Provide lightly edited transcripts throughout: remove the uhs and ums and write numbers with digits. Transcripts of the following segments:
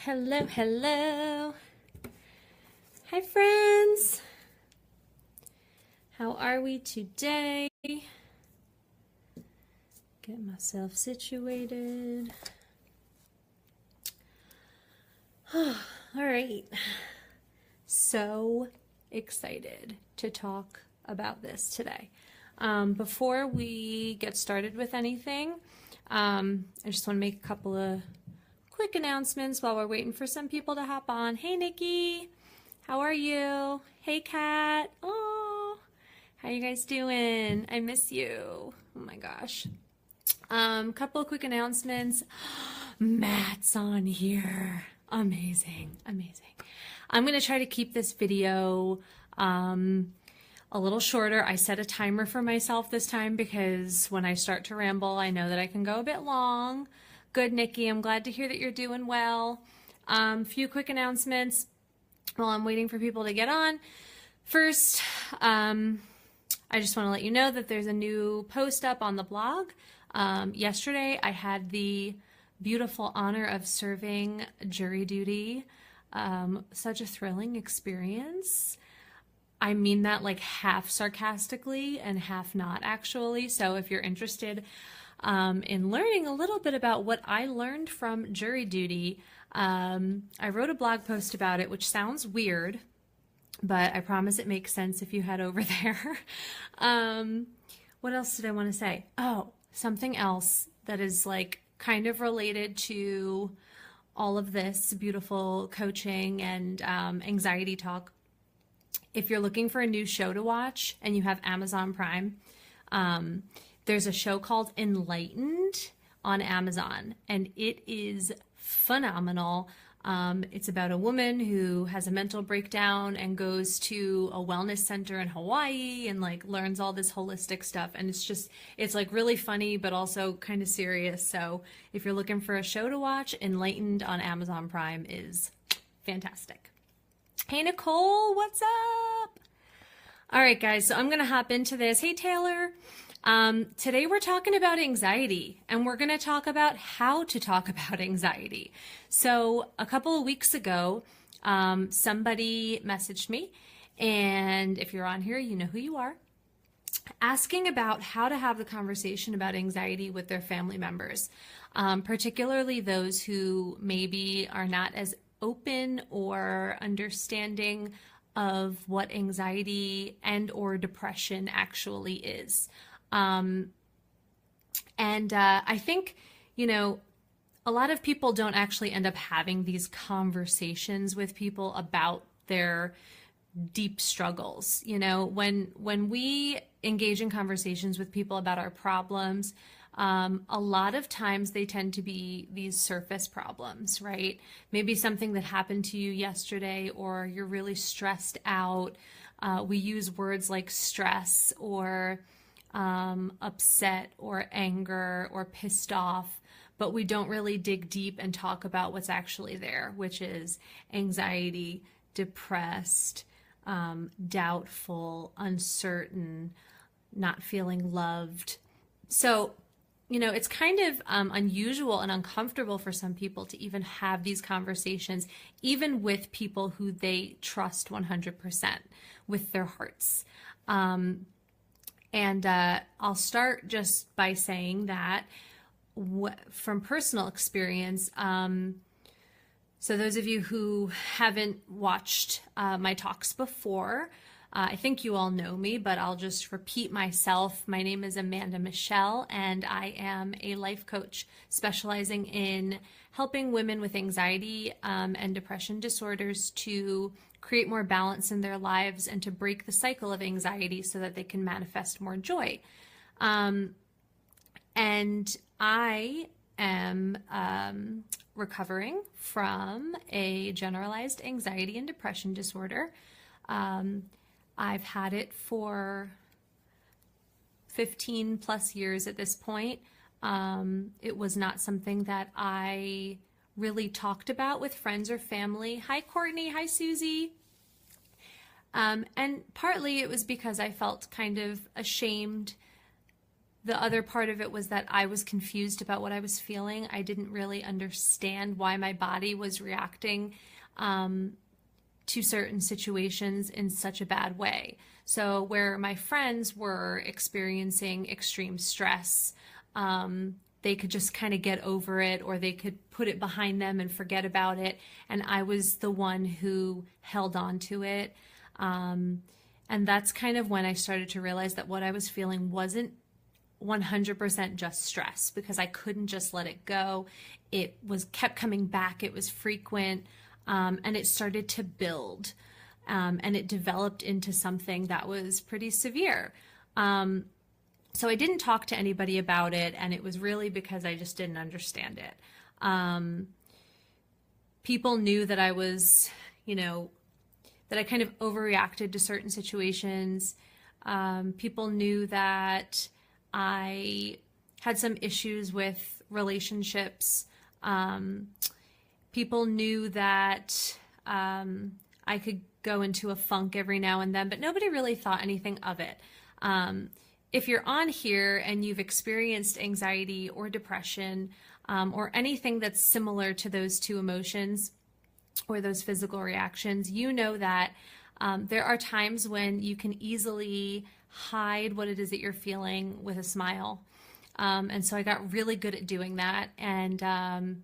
Hello, hello. Hi, friends. How are we today? Get myself situated. All right. So excited to talk about this today. Before we get started with anything, I just want to make a couple of quick announcements while we're waiting for some people to hop on. Hey, Nikki. How are you? Hey, Kat. Oh, how you guys doing? I miss you. Oh my gosh. Couple of quick announcements. Matt's on here. Amazing, amazing. I'm going to try to keep this video a little shorter. I set a timer for myself this time because when I start to ramble, I know that I can go a bit long. Good, Nikki. I'm glad to hear that you're doing well. Few quick announcements while I'm waiting for people to get on. First, I just want to let you know that there's a new post up on the blog. Yesterday, I had the beautiful honor of serving jury duty. Such a thrilling experience. I mean that like half sarcastically and half not actually. So if you're interested in learning a little bit about what I learned from jury duty, I wrote a blog post about it, which sounds weird, but I promise it makes sense if you head over there. What else did I want to say? Oh, something else that is like kind of related to all of this beautiful coaching and anxiety talk. If you're looking for a new show to watch and you have Amazon Prime, there's a show called Enlightened on Amazon, and it is phenomenal. It's about a woman who has a mental breakdown and goes to a wellness center in Hawaii and like learns all this holistic stuff. And it's like really funny, but also kind of serious. So if you're looking for a show to watch, Enlightened on Amazon Prime is fantastic. Hey, Nicole, what's up? All right, guys, so I'm going to hop into this. Hey, Taylor. Today we're talking about anxiety, and we're going to talk about how to talk about anxiety. So a couple of weeks ago, somebody messaged me, and if you're on here, you know who you are, asking about how to have the conversation about anxiety with their family members, particularly those who maybe are not as open or understanding of what anxiety and or depression actually is. I think, a lot of people don't actually end up having these conversations with people about their deep struggles. When we engage in conversations with people about our problems, a lot of times they tend to be these surface problems, right? Maybe something that happened to you yesterday, or you're really stressed out. We use words like stress or upset or anger or pissed off, but we don't really dig deep and talk about what's actually there, which is anxiety, depressed, doubtful, uncertain, not feeling loved. So, it's kind of unusual and uncomfortable for some people to even have these conversations, even with people who they trust 100% with their hearts. I'll start just by saying that from personal experience, so those of you who haven't watched my talks before, I think you all know me, but I'll just repeat myself. My name is Amanda Michelle, and I am a life coach specializing in helping women with anxiety and depression disorders to create more balance in their lives and to break the cycle of anxiety so that they can manifest more joy. And I am recovering from a generalized anxiety and depression disorder. I've had it for 15 plus years at this point. It was not something that I really talked about with friends or family. Hi, Courtney. Hi, Susie. And partly it was because I felt kind of ashamed The other part of it was that I was confused about what I was feeling. I didn't really understand why my body was reacting to certain situations in such a bad way. So where my friends were experiencing extreme stress, they could just kind of get over it, or they could put it behind them and forget about it. And I was the one who held on to it. And that's kind of when I started to realize that what I was feeling wasn't 100% just stress, because I couldn't just let it go. It was kept coming back. It was frequent. And it started to build, and it developed into something that was pretty severe. So I didn't talk to anybody about it, and it was really because I just didn't understand it. People knew that I was, that I kind of overreacted to certain situations. People knew that I had some issues with relationships. People knew that I could go into a funk every now and then, but nobody really thought anything of it. If you're on here and you've experienced anxiety or depression, or anything that's similar to those two emotions or those physical reactions, you know that there are times when you can easily hide what it is that you're feeling with a smile. And so I got really good at doing that. And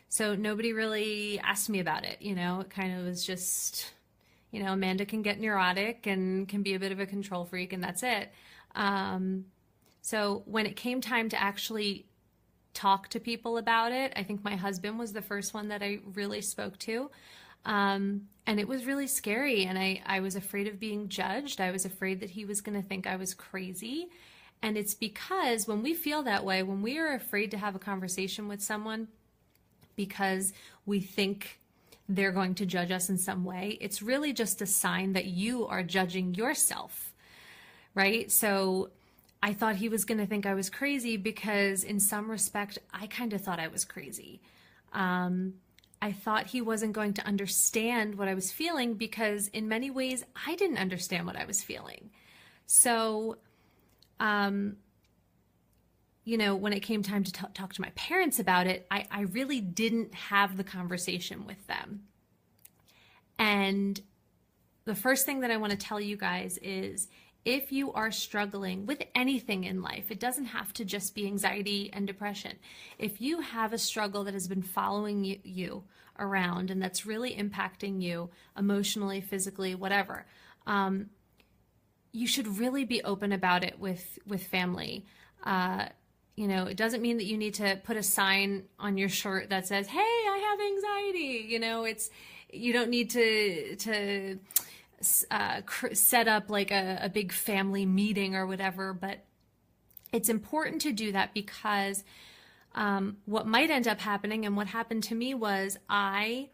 so nobody really asked me about it. It kind of was just, Amanda can get neurotic and can be a bit of a control freak, and that's it. So when it came time to actually talk to people about it, I think my husband was the first one that I really spoke to. And it was really scary. And I was afraid of being judged. I was afraid that he was going to think I was crazy. And it's because when we feel that way, when we are afraid to have a conversation with someone because we think they're going to judge us in some way, it's really just a sign that you are judging yourself, right? So I thought he was going to think I was crazy because in some respect, I kind of thought I was crazy. I thought he wasn't going to understand what I was feeling because in many ways, I didn't understand what I was feeling. So, when it came time to talk to my parents about it, I really didn't have the conversation with them. And the first thing that I want to tell you guys is, if you are struggling with anything in life, it doesn't have to just be anxiety and depression. If you have a struggle that has been following you around and that's really impacting you emotionally, physically, whatever, you should really be open about it with family. It doesn't mean that you need to put a sign on your shirt that says, "Hey, I have anxiety." You don't need to set up like a big family meeting or whatever, but it's important to do that because what might end up happening, and what happened to me, was I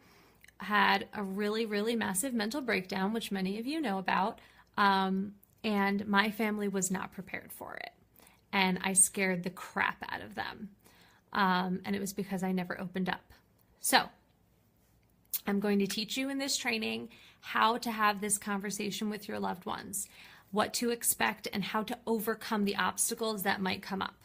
had a really, really massive mental breakdown, which many of you know about, and my family was not prepared for it. And I scared the crap out of them. And it was because I never opened up. So I'm going to teach you in this training how to have this conversation with your loved ones, what to expect, and how to overcome the obstacles that might come up.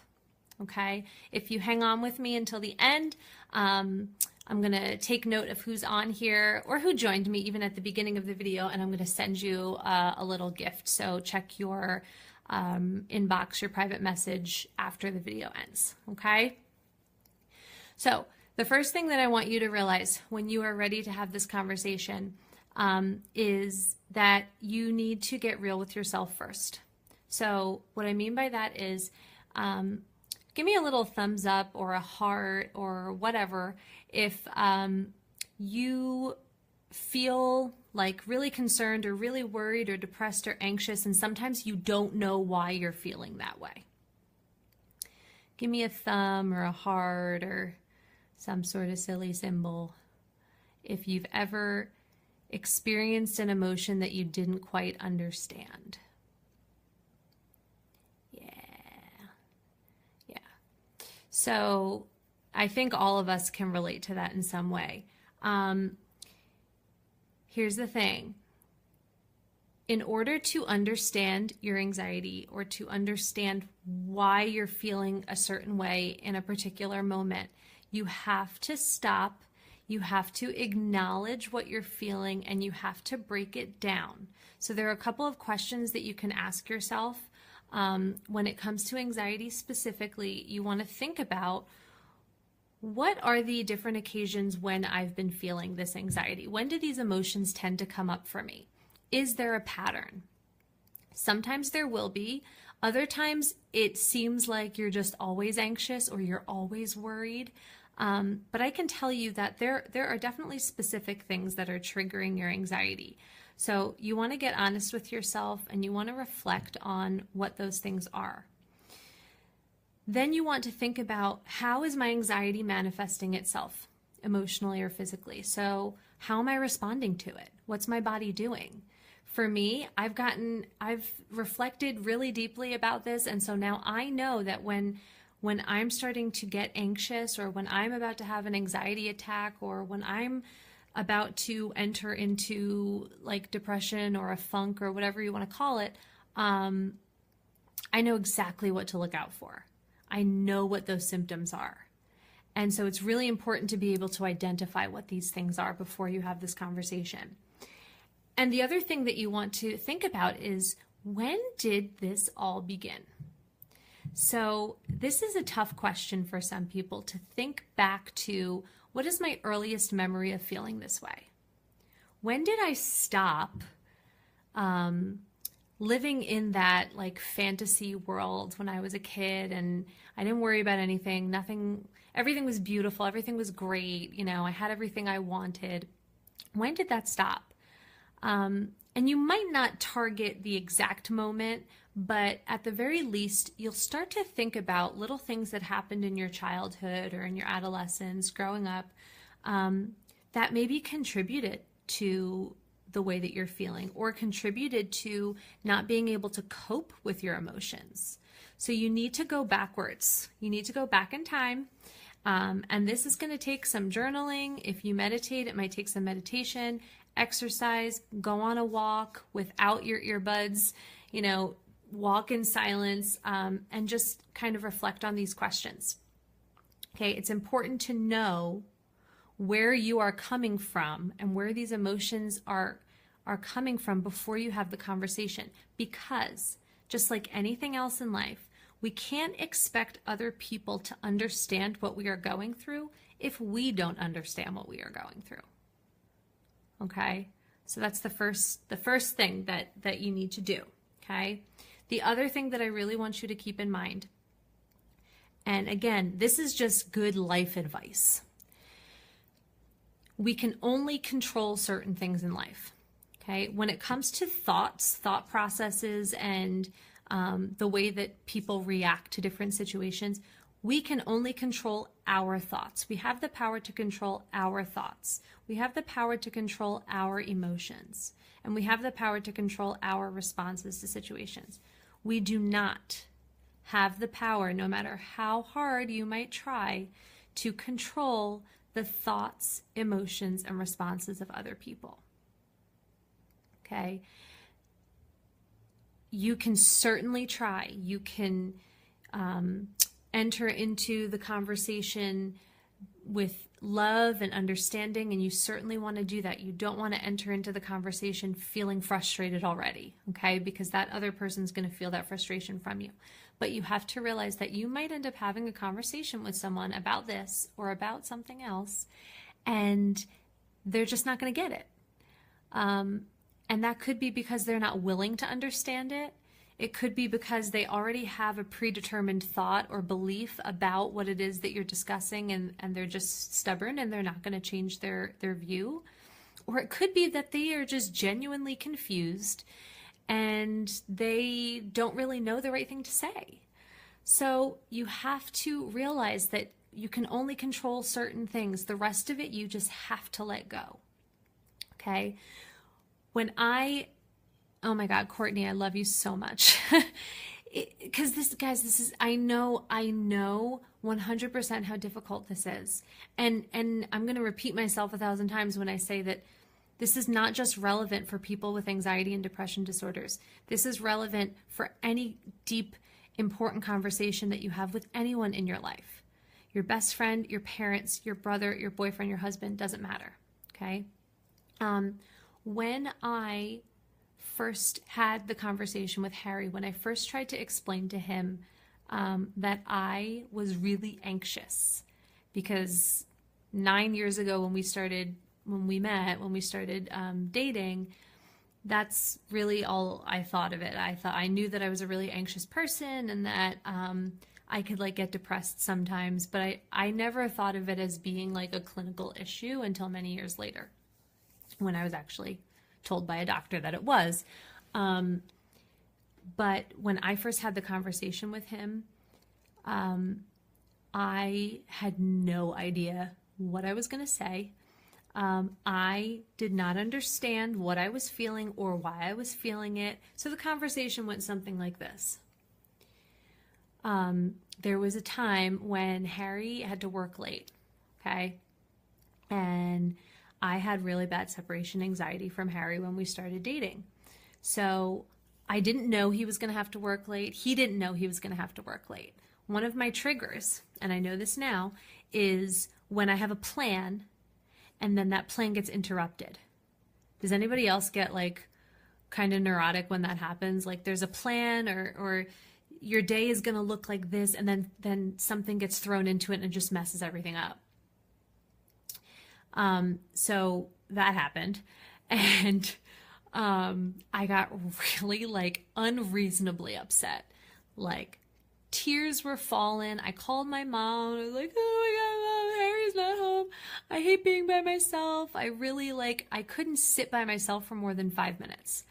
Okay? If you hang on with me until the end, I'm going to take note of who's on here or who joined me even at the beginning of the video, and I'm going to send you a little gift. So check your inbox, your private message after the video ends. Okay? So the first thing that I want you to realize when you are ready to have this conversation is that you need to get real with yourself first. So what I mean by that is give me a little thumbs up or a heart or whatever if you feel like really concerned or really worried or depressed or anxious, and sometimes you don't know why you're feeling that way. Give me a thumb or a heart or some sort of silly symbol if you've ever experienced an emotion that you didn't quite understand. Yeah. So I think all of us can relate to that in some way. Here's the thing. in order to understand your anxiety or to understand why you're feeling a certain way in a particular moment, you have to stop, you have to acknowledge what you're feeling, and you have to break it down. So there are a couple of questions that you can ask yourself when it comes to anxiety specifically. You want to think about, what are the different occasions when I've been feeling this anxiety? When do these emotions tend to come up for me? Is there a pattern? Sometimes there will be. Other times it seems like you're just always anxious or you're always worried. But I can tell you that there are definitely specific things that are triggering your anxiety. So you want to get honest with yourself and you want to reflect on what those things are. Then you want to think about, how is my anxiety manifesting itself emotionally or physically? So how am I responding to it? What's my body doing? For me, I've reflected really deeply about this. And so now I know that when I'm starting to get anxious, or when I'm about to have an anxiety attack, or when I'm about to enter into like depression or a funk or whatever you want to call it, I know exactly what to look out for. I know what those symptoms are. And so it's really important to be able to identify what these things are before you have this conversation. And the other thing that you want to think about is, when did this all begin? So this is a tough question for some people, to think back to, what is my earliest memory of feeling this way? When did I stop living in that like fantasy world when I was a kid and I didn't worry about anything, everything was beautiful, everything was great, I had everything I wanted. When did that stop? And you might not target the exact moment, but at the very least, you'll start to think about little things that happened in your childhood or in your adolescence, growing up, that maybe contributed to the way that you're feeling, or contributed to not being able to cope with your emotions. So you need to go backwards. You need to go back in time. And this is going to take some journaling. If you meditate, it might take some meditation, exercise, go on a walk without your earbuds, walk in silence, and just kind of reflect on these questions. Okay, it's important to know where you are coming from and where these emotions are coming from before you have the conversation. Because just like anything else in life, we can't expect other people to understand what we are going through if we don't understand what we are going through. Okay? So that's the first thing that you need to do. Okay? The other thing that I really want you to keep in mind, and again, this is just good life advice. We can only control certain things in life. Okay? When it comes to thought processes, and the way that people react to different situations, we can only control our thoughts. We have the power to control our thoughts. We have the power to control our emotions. And we have the power to control our responses to situations. We do not have the power, no matter how hard you might try, to control the thoughts, emotions, and responses of other people. Okay? You can certainly try. You can enter into the conversation with love and understanding, and you certainly want to do that. You don't want to enter into the conversation feeling frustrated already, okay? Because that other person's going to feel that frustration from you. But you have to realize that you might end up having a conversation with someone about this or about something else, and they're just not going to get it. And that could be because they're not willing to understand it. It could be because they already have a predetermined thought or belief about what it is that you're discussing, and they're just stubborn and they're not going to change their view. Or it could be that they are just genuinely confused and they don't really know the right thing to say. So you have to realize that you can only control certain things. The rest of it, you just have to let go. Okay? Oh my God, Courtney, I love you so much. Because I know 100% how difficult this is. And I'm going to repeat myself 1,000 times when I say that This is not just relevant for people with anxiety and depression disorders. This is relevant for any deep, important conversation that you have with anyone in your life. Your best friend, your parents, your brother, your boyfriend, your husband, doesn't matter, okay? When I first had the conversation with Harry, when I first tried to explain to him that I was really anxious, because 9 years ago when we started dating, that's really all I thought of it. I knew that I was a really anxious person and that I could like get depressed sometimes, but I never thought of it as being like a clinical issue until many years later, when I was actually told by a doctor that it was. But when I first had the conversation with him, I had no idea what I was going to say. I did not understand what I was feeling or why I was feeling it. So the conversation went something like this. There was a time when Harry had to work late, okay? And I had really bad separation anxiety from Harry when we started dating. So I didn't know he was going to have to work late. He didn't know he was going to have to work late. One of my triggers, and I know this now, is when I have a plan and then that plan gets interrupted. Does anybody else get like kind of neurotic when that happens? Like there's a plan or your day is going to look like this and then something gets thrown into it and just messes everything up. So that happened, and I got really like unreasonably upset. Like tears were falling. I called my mom. I was like, "Oh my God, Mom, Harry's not home. I hate being by myself." I really I couldn't sit by myself for more than 5 minutes.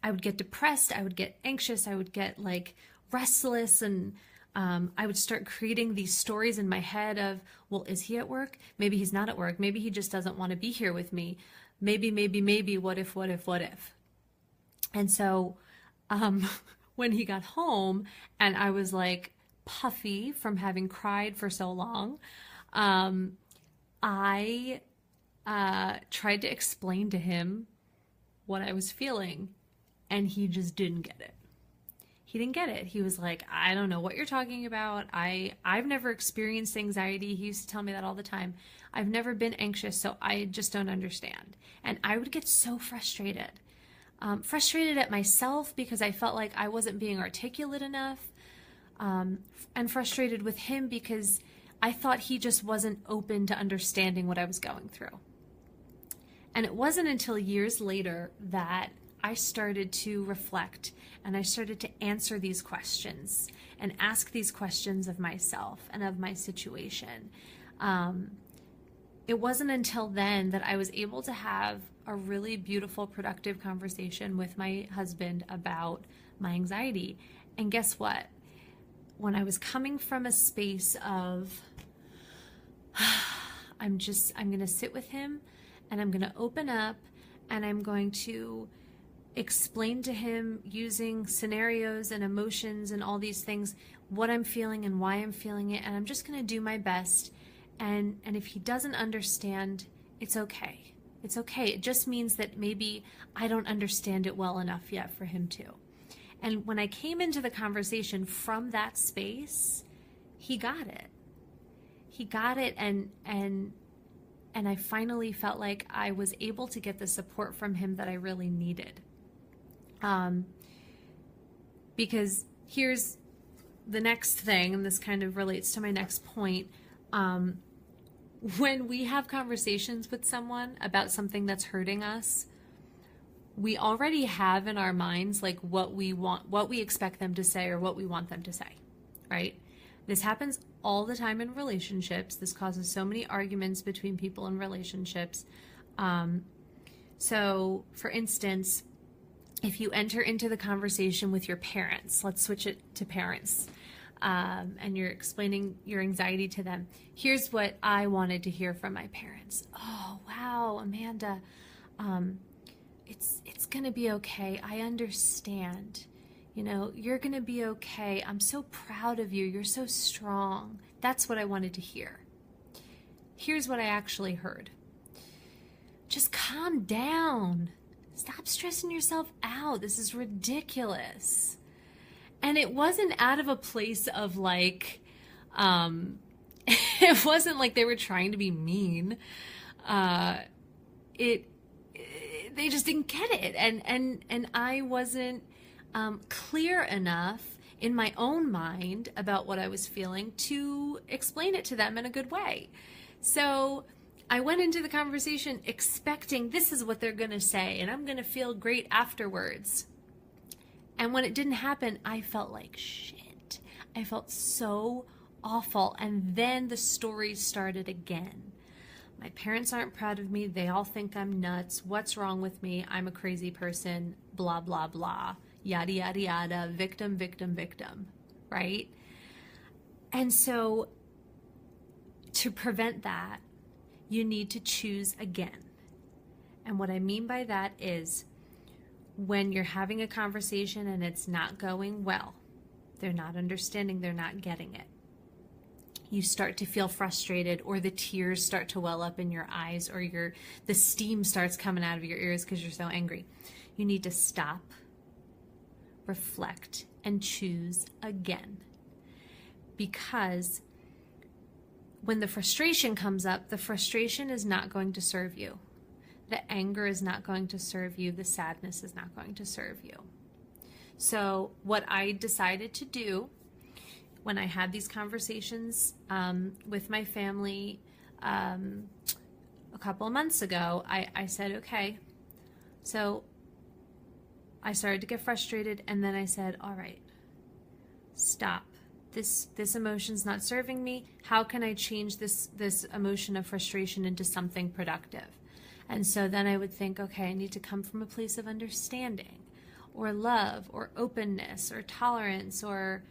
I would get depressed. I would get anxious. I would get like restless, and I would start creating these stories in my head of, well, is he at work? Maybe he's not at work. Maybe he just doesn't want to be here with me. Maybe, what if? And so when he got home and I was like puffy from having cried for so long, I tried to explain to him what I was feeling, and he just didn't get it. He didn't get it. He was like, "I don't know what you're talking about. I've never experienced anxiety." He used to tell me that all the time. "I've never been anxious, so I just don't understand." And I would get so frustrated. Frustrated at myself because I felt like I wasn't being articulate enough. And frustrated with him because I thought he just wasn't open to understanding what I was going through. And it wasn't until years later that I started to reflect and I started to answer these questions and ask these questions of myself and of my situation. It wasn't until then that I was able to have a really beautiful, productive conversation with my husband about my anxiety. And guess what? When I was coming from a space of, I'm going to sit with him and I'm going to open up and I'm going to explain to him using scenarios and emotions and all these things, what I'm feeling and why I'm feeling it. And I'm just going to do my best. And if he doesn't understand, it's okay. It's okay. It just means that maybe I don't understand it well enough yet for him to. And when I came into the conversation from that space, he got it. He got it, and I finally felt like I was able to get the support from him that I really needed. Because here's the next thing, and this kind of relates to my next point. When we have conversations with someone about something that's hurting us, we already have in our minds like what we want, what we expect them to say or what we want them to say, right? This happens all the time in relationships. This causes so many arguments between people in relationships. So for instance, if you enter into the conversation with your parents, let's switch it to parents, and you're explaining your anxiety to them. Here's what I wanted to hear from my parents. "Oh, wow, Amanda, it's going to be okay. I understand. You know, you're going to be okay. I'm so proud of you. You're so strong." That's what I wanted to hear. Here's what I actually heard. just calm down. Stop stressing yourself out. This is ridiculous. And it wasn't out of a place of like, it wasn't like they were trying to be mean. They just didn't get it. And I wasn't clear enough in my own mind about what I was feeling to explain it to them in a good way. So I went into the conversation expecting this is what they're going to say, and I'm going to feel great afterwards. And when it didn't happen, I felt like shit. I felt so awful. And then the story started again. My parents aren't proud of me. They all think I'm nuts. What's wrong with me? I'm a crazy person. Blah, blah, blah. Yada, yada, yada. Victim, victim, victim. Right? And so to prevent that, you need to choose again. And what I mean by that is when you're having a conversation and it's not going well, they're not understanding, they're not getting it. You start to feel frustrated, or the tears start to well up in your eyes, or the steam starts coming out of your ears because you're so angry. You need to stop, reflect, and choose again. Because when the frustration comes up, the frustration is not going to serve you. The anger is not going to serve you. The sadness is not going to serve you. So what I decided to do when I had these conversations with my family a couple of months ago, I said, okay, so I started to get frustrated, and then I said, all right, stop. This emotion's not serving me. How can I change this emotion of frustration into something productive? And so then I would think, okay, I need to come from a place of understanding or love or openness or tolerance or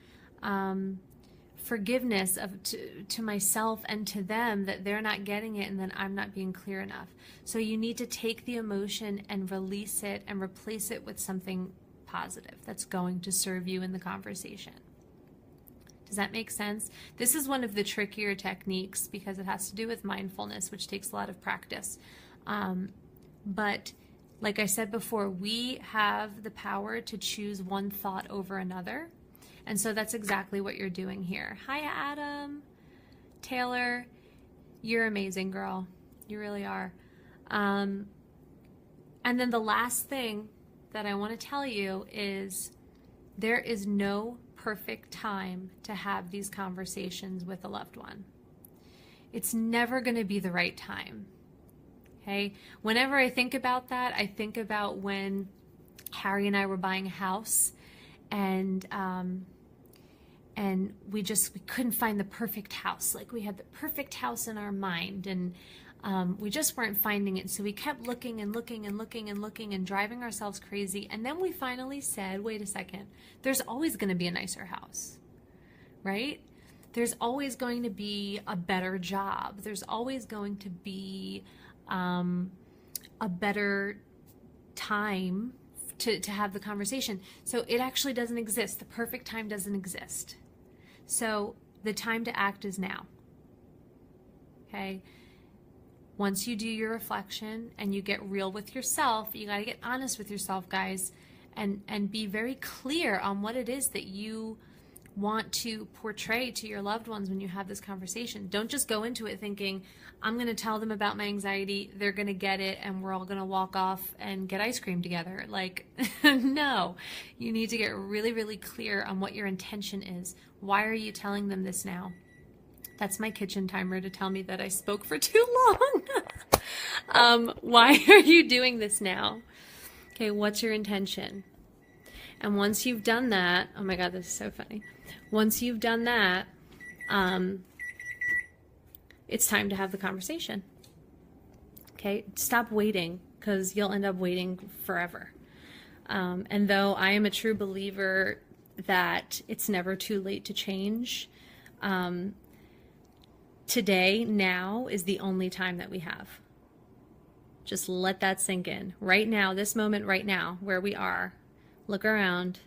forgiveness to myself and to them, that they're not getting it and then I'm not being clear enough. So you need to take the emotion and release it and replace it with something positive that's going to serve you in the conversation. Does that make sense? This is one of the trickier techniques because it has to do with mindfulness, which takes a lot of practice. But like I said before, we have the power to choose one thought over another. And so that's exactly what you're doing here. Hi, Adam. Taylor, you're amazing, girl. You really are. And then the last thing that I want to tell you is there is no perfect time to have these conversations with a loved one. It's never going to be the right time. Okay? Whenever I think about that, I think about when Harry and I were buying a house, and we couldn't find the perfect house. Like, we had the perfect house in our mind, and we just weren't finding it. So we kept looking and looking and looking and looking and driving ourselves crazy. And then we finally said, wait a second, there's always going to be a nicer house, right? There's always going to be a better job. There's always going to be a better time to have the conversation. So it actually doesn't exist. The perfect time doesn't exist. So the time to act is now. Okay? Once you do your reflection and you get real with yourself, you got to get honest with yourself, guys, and be very clear on what it is that you want to portray to your loved ones when you have this conversation. Don't just go into it thinking, I'm going to tell them about my anxiety, they're going to get it, and we're all going to walk off and get ice cream together. Like, no. You need to get really, really clear on what your intention is. Why are you telling them this now? That's my kitchen timer to tell me that I spoke for too long. Why are you doing this now? Okay, what's your intention? And once you've done that, oh my God, this is so funny. Once you've done that, it's time to have the conversation. Okay, stop waiting, because you'll end up waiting forever. And though I am a true believer that it's never too late to change, today, now, is the only time that we have. Just let that sink in. Right now, this moment right now, where we are, look around.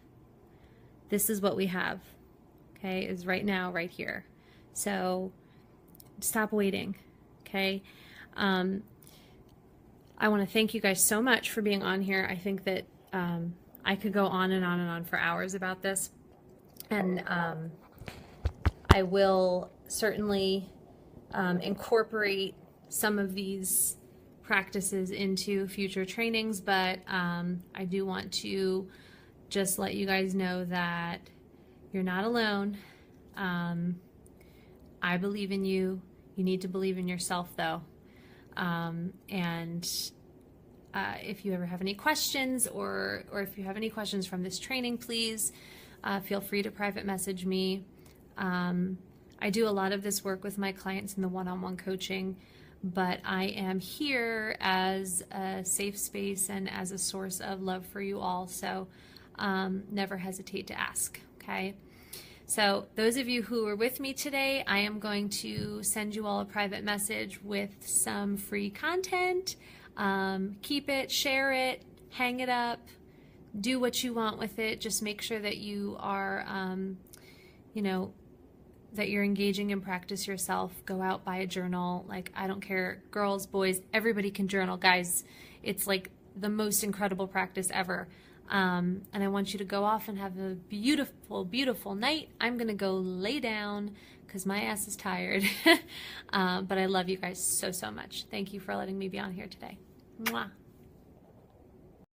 This is what we have, okay, is right now, right here. So stop waiting, okay? I want to thank you guys so much for being on here. I think that I could go on and on and on for hours about this. And I will certainly incorporate some of these practices into future trainings, but I do want to just let you guys know that you're not alone. I believe in you. You need to believe in yourself, though. If you ever have any questions, or if you have any questions from this training, please feel free to private message me. I do a lot of this work with my clients in the one-on-one coaching, but I am here as a safe space and as a source of love for you all. So never hesitate to ask, okay? So those of you who are with me today, I am going to send you all a private message with some free content. Keep it, share it, hang it up, do what you want with it. Just make sure that you are, that you're engaging in practice yourself. Go out, buy a journal. Like, I don't care, girls, boys, everybody can journal, guys. It's like the most incredible practice ever. And I want you to go off and have a beautiful, beautiful night. I'm going to go lay down because my ass is tired. But I love you guys so, so much. Thank you for letting me be on here today. Mwah.